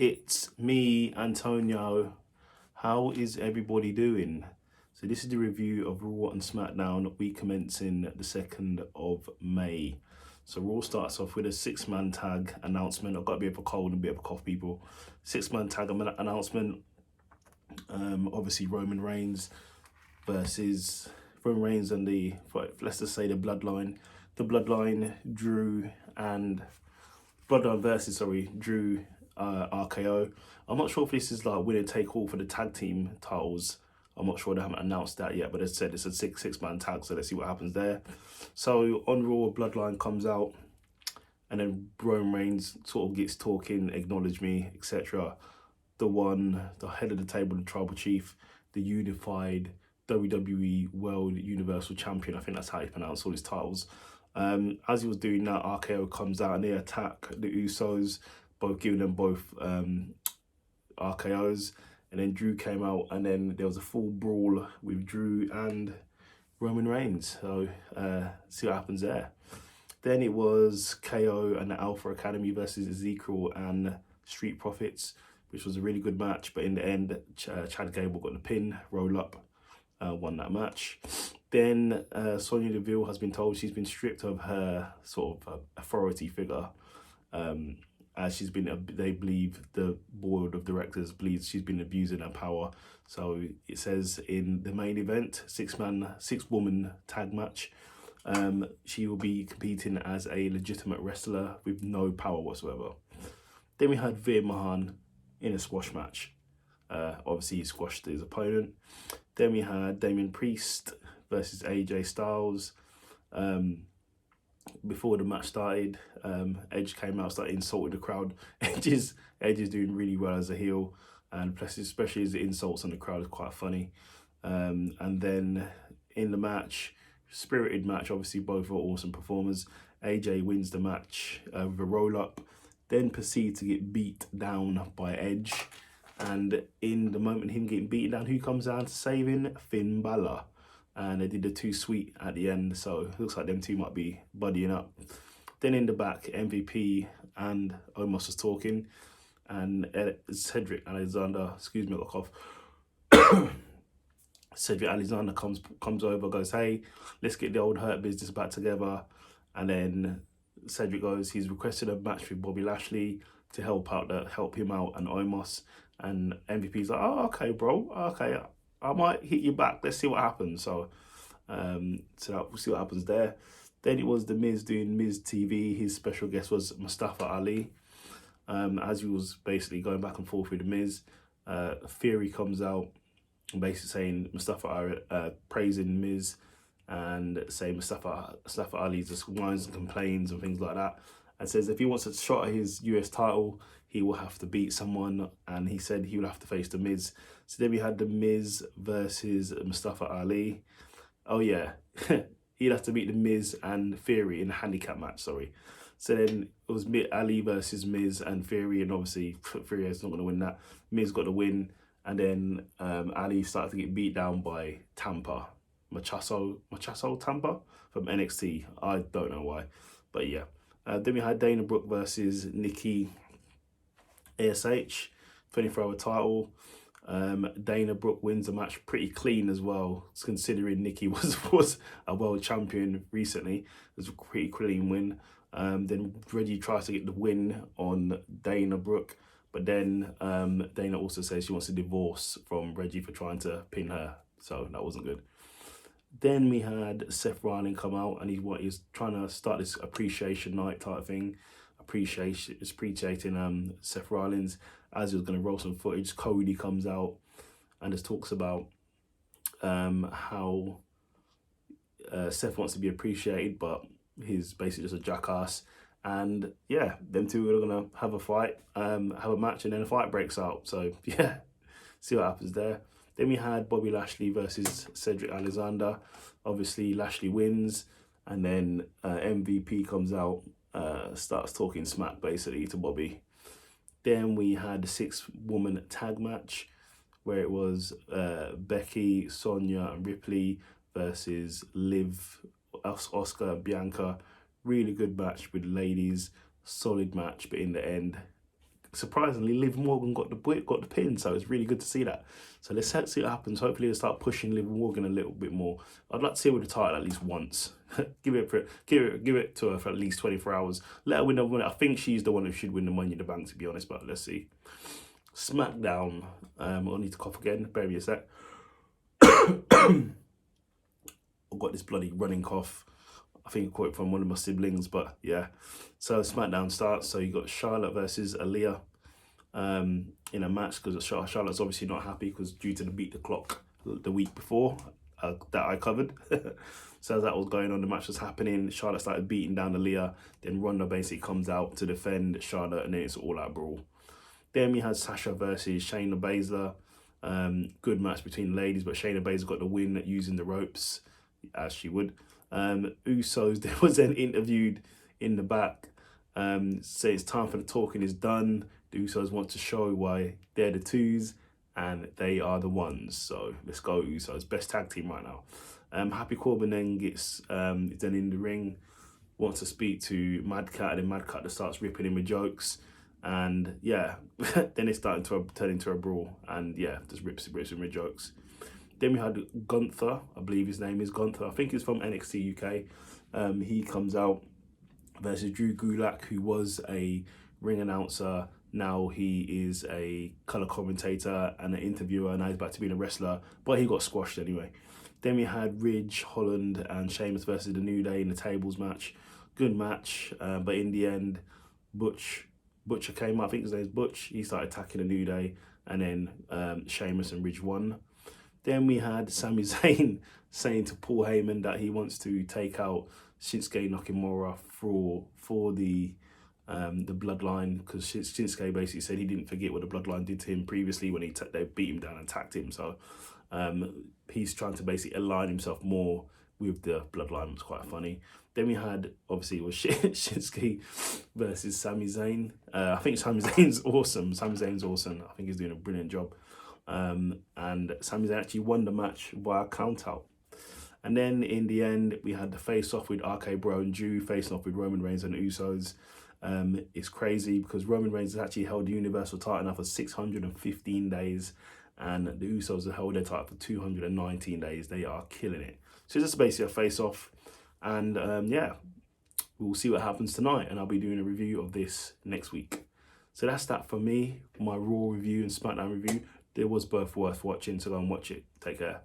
It's me, Antonio. How is everybody doing? So this is the review of Raw and Smackdown, week commencing the 2nd of May. So Raw starts off with a 6-man tag announcement. I've got a bit of a cold and a bit of a cough, people. 6-man tag announcement. Obviously Roman Reigns and let's just say the Bloodline. The Bloodline, Drew versus Drew, RKO. I'm not sure if this is like winner take all for the tag team titles. I'm not sure, they haven't announced that yet, but as I said, it's a six-man tag, so let's see what happens there. So on Raw, Bloodline comes out, and then Roman Reigns sort of gets talking, acknowledge me, etc. The head of the table, the tribal chief, the unified WWE World Universal Champion, I think that's how you pronounce all his titles. As he was doing that, RKO comes out and they attack the Usos, giving them both RKOs. And then Drew came out, and then there was a full brawl with Drew and Roman Reigns. So see what happens there. Then it was KO and the Alpha Academy versus Ezekiel and Street Profits, which was a really good match. But in the end, Chad Gable got the pin, roll up, won that match. Then Sonya Deville has been told she's been stripped of her sort of authority figure, as they believe, the board of directors believes she's been abusing her power. So it says in the main event, 6-woman tag match, she will be competing as a legitimate wrestler with no power whatsoever. Then we had Veer Mahan in a squash match. Obviously he squashed his opponent. Then we had Damian Priest versus AJ Styles. Before the match started, Edge came out, started insulting the crowd. Edge is doing really well as a heel, and plus especially his insults on the crowd is quite funny. And then in the match, spirited match, obviously both are awesome performers. AJ wins the match with a roll-up, then proceeds to get beat down by Edge. And in the moment him getting beaten down, who comes down to save him? Finn Balor. And they did the too sweet at the end, so it looks like them two might be buddying up. Then in the back, MVP and Omos was talking, and Cedric Alexander, excuse me, I got a cough. Cedric Alexander comes over, goes, hey, let's get the old Hurt Business back together. And then Cedric goes, he's requested a match with Bobby Lashley to help him out and Omos. And MVP's like, oh, okay, bro, okay, I might hit you back. Let's see what happens. So we'll see what happens there. Then it was The Miz doing Miz TV. His special guest was Mustafa Ali. As he was basically going back and forth with The Miz, Theory comes out and basically saying Mustafa praising Miz and saying Mustafa Ali just whines and complains and things like that. And says if he wants a shot at his US title, he will have to beat someone, and he said he will have to face The Miz. So then we had The Miz versus Mustafa Ali. Oh yeah, he'd have to beat The Miz and Theory in a handicap match, sorry. So then it was Ali versus Miz and Theory, and obviously Theory is not going to win that. Miz got the win, and then Ali started to get beat down by Machaso Tampa from NXT. I don't know why, but yeah. Then we had Dana Brooke versus Nikki Ash, 24-hour title. Dana Brooke wins the match pretty clean as well, considering Nikki was a world champion recently. It was a pretty clean win. Then Reggie tries to get the win on Dana Brooke, but then Dana also says she wants a divorce from Reggie for trying to pin her, so that wasn't good. Then we had Seth Rollins come out, and he's trying to start this appreciation night type thing. Appreciating Seth Rollins. As he was going to roll some footage, Cody comes out and just talks about how Seth wants to be appreciated, but he's basically just a jackass. And yeah, them two are going to have a fight, have a match, and then a fight breaks out. So yeah, see what happens there. Then we had Bobby Lashley versus Cedric Alexander. Obviously, Lashley wins, and then MVP comes out, starts talking smack basically to Bobby. Then we had a 6-woman tag match where it was Becky, Sonya, and Ripley versus Liv, Oscar, and Bianca. Really good match with the ladies, solid match, but in the end, surprisingly, Liv Morgan got the pin, so it's really good to see that. So let's see what happens. Hopefully they'll start pushing Liv Morgan a little bit more. I'd like to see her with the title at least once. give it to her for at least 24 hours. Let her win the money. I think she's the one who should win the Money in the Bank, to be honest, but let's see. SmackDown. I need to cough again. Bear me a sec. I've got this bloody running cough. I think I caught it from one of my siblings, but yeah. So SmackDown starts. So you got Charlotte versus Aaliyah in a match, because Charlotte's obviously not happy because due to the beat the clock the week before that I covered. So as that was going on, the match was happening. Charlotte started beating down Aaliyah. Then Ronda basically comes out to defend Charlotte, and then it's all out brawl. Then we had Sasha versus Shayna Baszler. Good match between the ladies, but Shayna Baszler got the win using the ropes, as she would. Usos, there was then interviewed in the back. Say it's time for the talking is done. The Usos want to show why they're the twos and they are the ones. So let's go Usos, best tag team right now. Happy Corbin then gets then in the ring, wants to speak to Mad Cat, and then Mad Cat just starts ripping him with jokes. And yeah, then it's starting to turn into a brawl, and yeah, just rips him with jokes. Then we had Gunther, I believe his name is Gunther. I think he's from NXT UK. He comes out versus Drew Gulak, who was a ring announcer. Now he is a colour commentator and an interviewer, and now he's back to being a wrestler, but he got squashed anyway. Then we had Ridge Holland and Sheamus versus The New Day in the tables match. Good match, but in the end, Butcher came out. I think his name's Butch. He started attacking The New Day, and then Sheamus and Ridge won. Then we had Sami Zayn saying to Paul Heyman that he wants to take out Shinsuke Nakamura for the bloodline, because Shinsuke basically said he didn't forget what the bloodline did to him previously when they beat him down and attacked him. So he's trying to basically align himself more with the bloodline. It was quite funny. Then we had, obviously, it was Shinsuke versus Sami Zayn. I think Sami Zayn's awesome. I think he's doing a brilliant job. And Sami Zayn actually won the match via countout. And then in the end, we had the face-off with RK Bro and Drew facing off with Roman Reigns and the Usos. It's crazy because Roman Reigns has actually held the Universal title now for 615 days. And the Usos have held their title for 219 days. They are killing it. So it's just basically a face-off. And yeah, we'll see what happens tonight. And I'll be doing a review of this next week. So that's that for me, my Raw review and SmackDown review. They was both worth watching, so go and watch it. Take care.